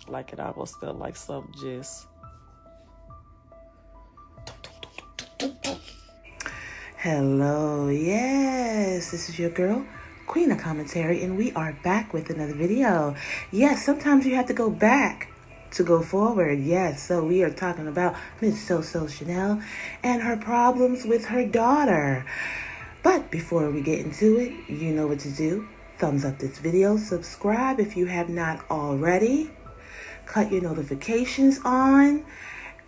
Like it almost felt like something just... Hello, yes, this is your girl, Queen of Commentary, and we are back with another video. Yes, sometimes you have to go back to go forward. Yes, so we are talking about Miss Soso Shanel and her problems with her daughter. But before we get into it, you know what to do. Thumbs up this video, subscribe if you have not already, cut your notifications on,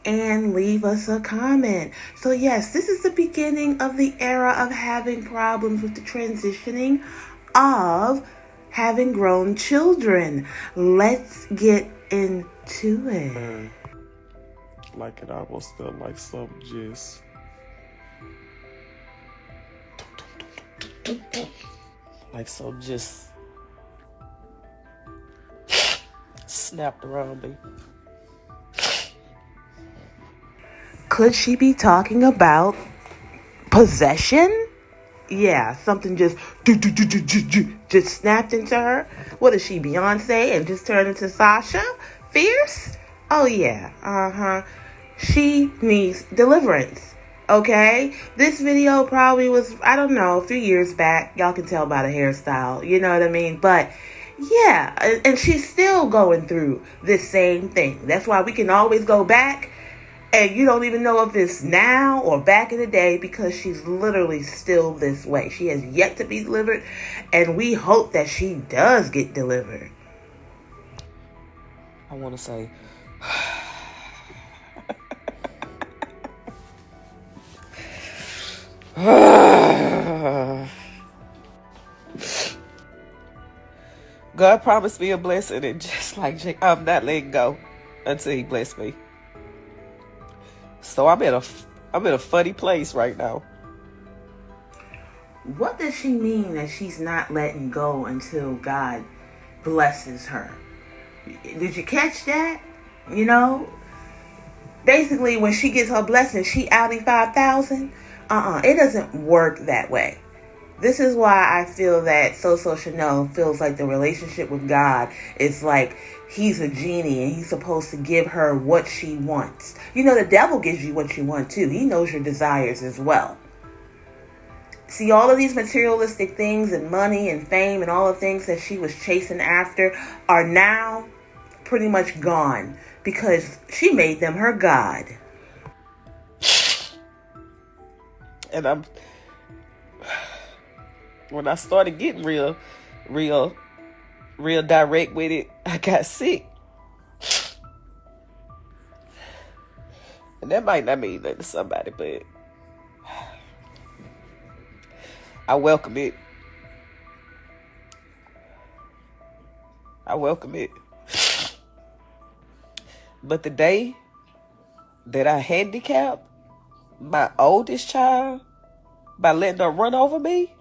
and leave us a comment. So yes, this is the beginning of the era of having problems with the transitioning of having grown children. Let's get into it. Like it almost felt like something just... like something just... snapped around me. Could she be talking about possession? Yeah, something just snapped into her. What is she, Beyonce, and just turned into Sasha Fierce? Oh yeah, She needs deliverance. Okay, this video probably was, I don't know, a few years back. Y'all can tell by the hairstyle, you know what I mean? But yeah, and she's still going through this same thing. That's why we can always go back. And you don't even know if it's now or back in the day, because she's literally still this way. She has yet to be delivered, and we hope that she does get delivered. I want to say... God promised me a blessing, and just like Jake, I'm not letting go until he bless me. So I'm in a funny place right now. What does she mean that she's not letting go until God blesses her? Did you catch that? You know, basically when she gets her blessing, she outie 5,000. It doesn't work that way. This is why I feel that Soso Shanel feels like the relationship with God is like he's a genie and he's supposed to give her what she wants. You know, the devil gives you what you want too. He knows your desires as well. See, all of these materialistic things and money and fame and all the things that she was chasing after are now pretty much gone because she made them her God. And when I started getting real direct with it, I got sick. And that might not mean nothing to somebody, but I welcome it. I welcome it. But the day that I handicapped my oldest child by letting her run over me,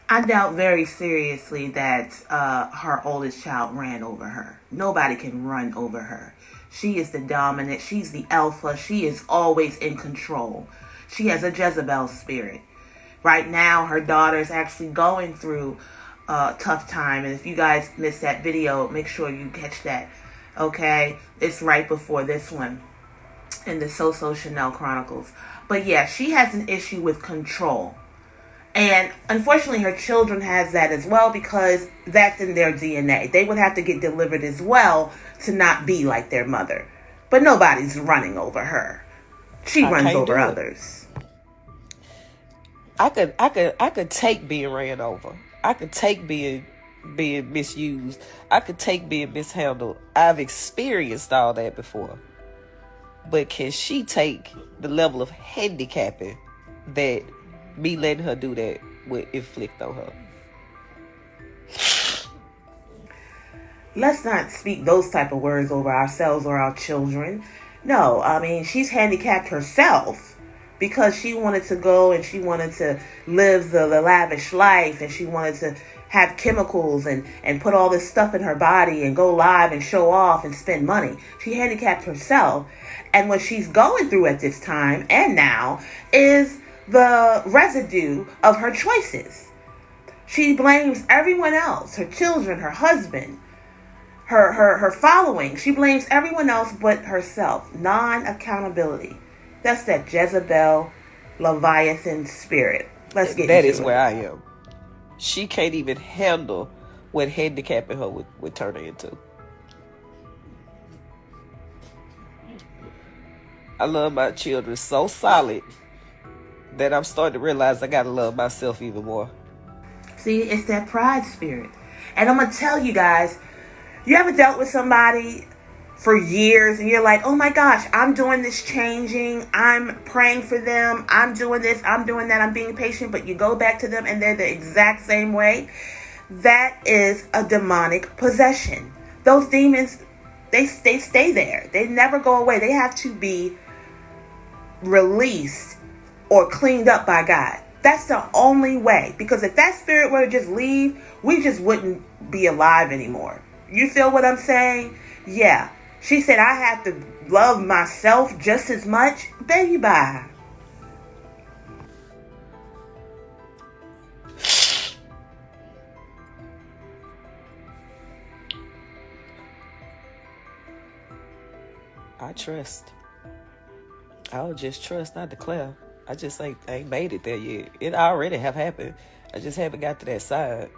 I doubt very seriously that her oldest child ran over her. Nobody can run over her. She is the dominant. She's the alpha. She is always in control. She has a Jezebel spirit. Right now, her daughter is actually going through a tough time. And if you guys missed that video, make sure you catch that. Okay? It's right before this one in the Soso Shanel Chronicles. But yeah, she has an issue with control. And unfortunately, her children has that as well because that's in their DNA. They would have to get delivered as well to not be like their mother. But nobody's running over her. She runs over others. I could take being ran over. I could take being misused. I could take being mishandled. I've experienced all that before. But can she take the level of handicapping that me letting her do that would inflict on her? Let's not speak those type of words over ourselves or our children. No, I mean, she's handicapped herself because she wanted to go and she wanted to live the lavish life and she wanted to have chemicals and put all this stuff in her body and go live and show off and spend money. She handicapped herself. And what she's going through at this time and now is the residue of her choices. She blames everyone else, her children, her husband, her following. She blames everyone else but herself. Non-accountability. That's that Jezebel, Leviathan spirit. Let's get That into is it. where I am. She can't even handle what handicapping her would turn her into. I love my children so solid that I'm starting to realize I gotta love myself even more. See, it's that pride spirit. And I'm going to tell you guys, you ever dealt with somebody for years and you're like, oh my gosh, I'm doing this changing. I'm praying for them. I'm doing this. I'm doing that. I'm being patient. But you go back to them and they're the exact same way. That is a demonic possession. Those demons, they stay there. They never go away. They have to be released or cleaned up by God. That's the only way. Because if that spirit were to just leave, we just wouldn't be alive anymore. You feel what I'm saying? Yeah. She said, I have to love myself just as much. Baby, bye. I trust. I'll just trust, not declare. I just ain't made it there yet. It already have happened. I just haven't got to that side.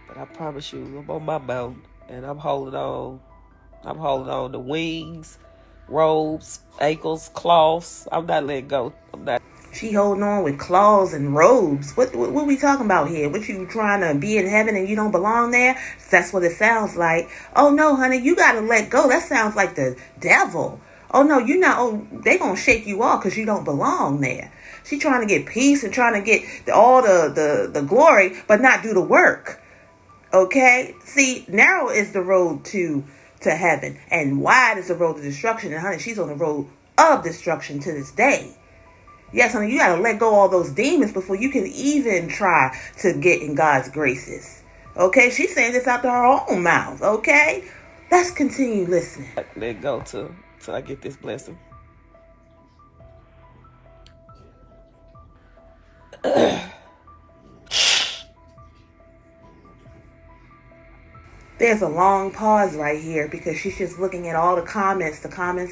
But I promise you, I'm on my mountain and I'm holding on. I'm holding on to wings, robes, ankles, cloths. I'm not letting go. I'm not. She holding on with claws and robes. What we talking about here? What, you trying to be in heaven and you don't belong there? That's what it sounds like. Oh no, honey, you gotta let go. That sounds like the devil. Oh no, you not. Oh, they gonna shake you off because you don't belong there. She trying to get peace and trying to get all the glory, but not do the work. Okay? See, narrow is the road to heaven, and wide is the road to destruction. And honey, she's on the road of destruction to this day. Yes, honey, you gotta let go all those demons before you can even try to get in God's graces. Okay? She's saying this out to her own mouth. Okay? Let's continue listening. Let go till I get this blessing. There's a long pause right here because she's just looking at all the comments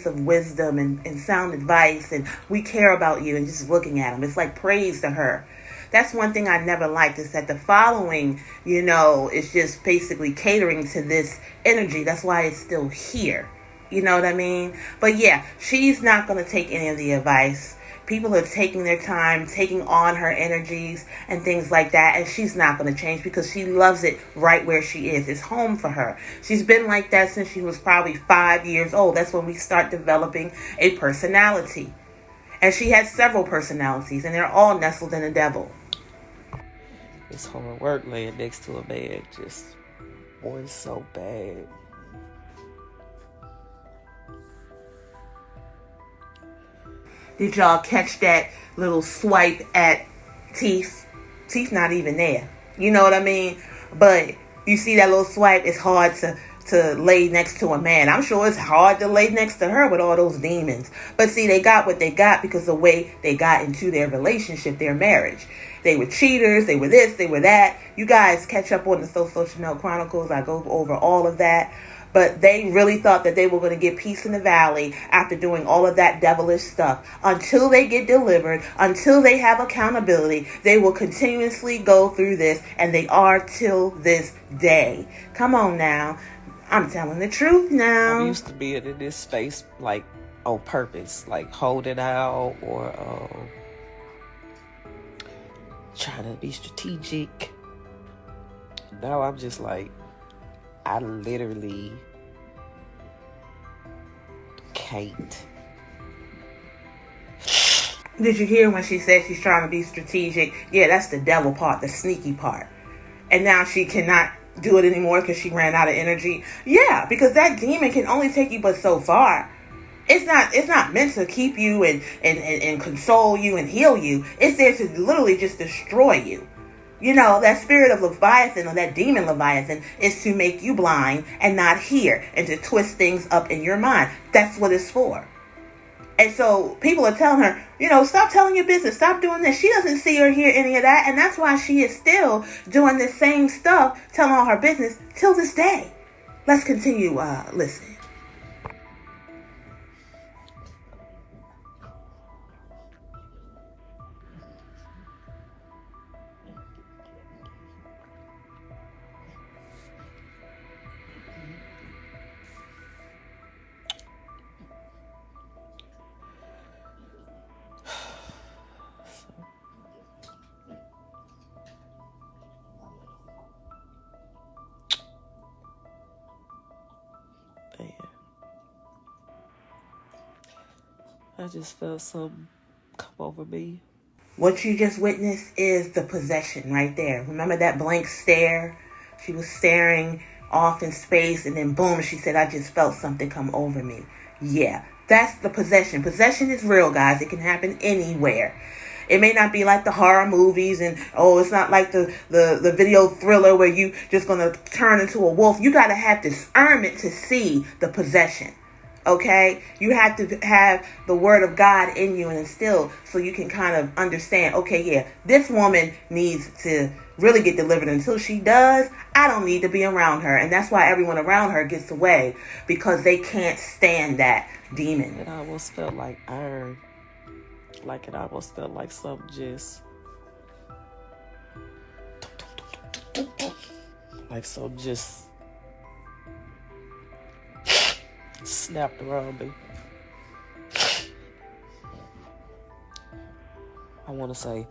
of wisdom and sound advice, and we care about you, and just looking at them. It's like praise to her. That's one thing I never liked, is that the following, is just basically catering to this energy. That's why it's still here. You know what I mean? But yeah, she's not going to take any of the advice. People have taken their time, taking on her energies and things like that, and she's not going to change because she loves it right where she is. It's home for her. She's been like that since she was probably 5 years old. That's when we start developing a personality. And she has several personalities, and they're all nestled in the devil. It's hard work laying next to a man. Just, boy, it's so bad. Did y'all catch that little swipe at Teeth? Teeth not even there. You know what I mean? But you see that little swipe, it's hard to lay next to a man. I'm sure it's hard to lay next to her with all those demons. But see, they got what they got because the way they got into their relationship, their marriage. They were cheaters, they were this, they were that. You guys catch up on the Soso Shanel Chronicles. I go over all of that. But they really thought that they were going to get peace in the valley after doing all of that devilish stuff. Until they get delivered, until they have accountability, they will continuously go through this, and they are till this day. Come on now. I'm telling the truth now. I'm used to being in this space, like, on purpose, like holding out or trying to be strategic. Now I'm just like, I literally can't. Did you hear when she said she's trying to be strategic? Yeah, that's the devil part, the sneaky part. And now she cannot do it anymore because she ran out of energy. Yeah, because that demon can only take you but so far. It's not meant to keep you and console you and heal you. It's there to literally just destroy you. That spirit of Leviathan, or that demon Leviathan, is to make you blind and not hear, and to twist things up in your mind. That's what it's for. And so people are telling her, stop telling your business, stop doing this. She doesn't see or hear any of that. And that's why she is still doing the same stuff, telling all her business till this day. Let's continue listening. I just felt something come over me. What you just witnessed is the possession right there. Remember that blank stare? She was staring off in space, and then boom, she said, I just felt something come over me. Yeah, that's the possession. Possession is real, guys. It can happen anywhere. It may not be like the horror movies, and it's not like the video thriller where you just gonna turn into a wolf. You gotta have discernment to see the possession. Okay, you have to have the word of God in you and instilled, so you can kind of understand, okay, yeah, this woman needs to really get delivered. Until she does, I don't need to be around her. And that's why everyone around her gets away, because they can't stand that demon. It almost felt like iron. Like it almost felt like something just like something just snapped around me. I want to say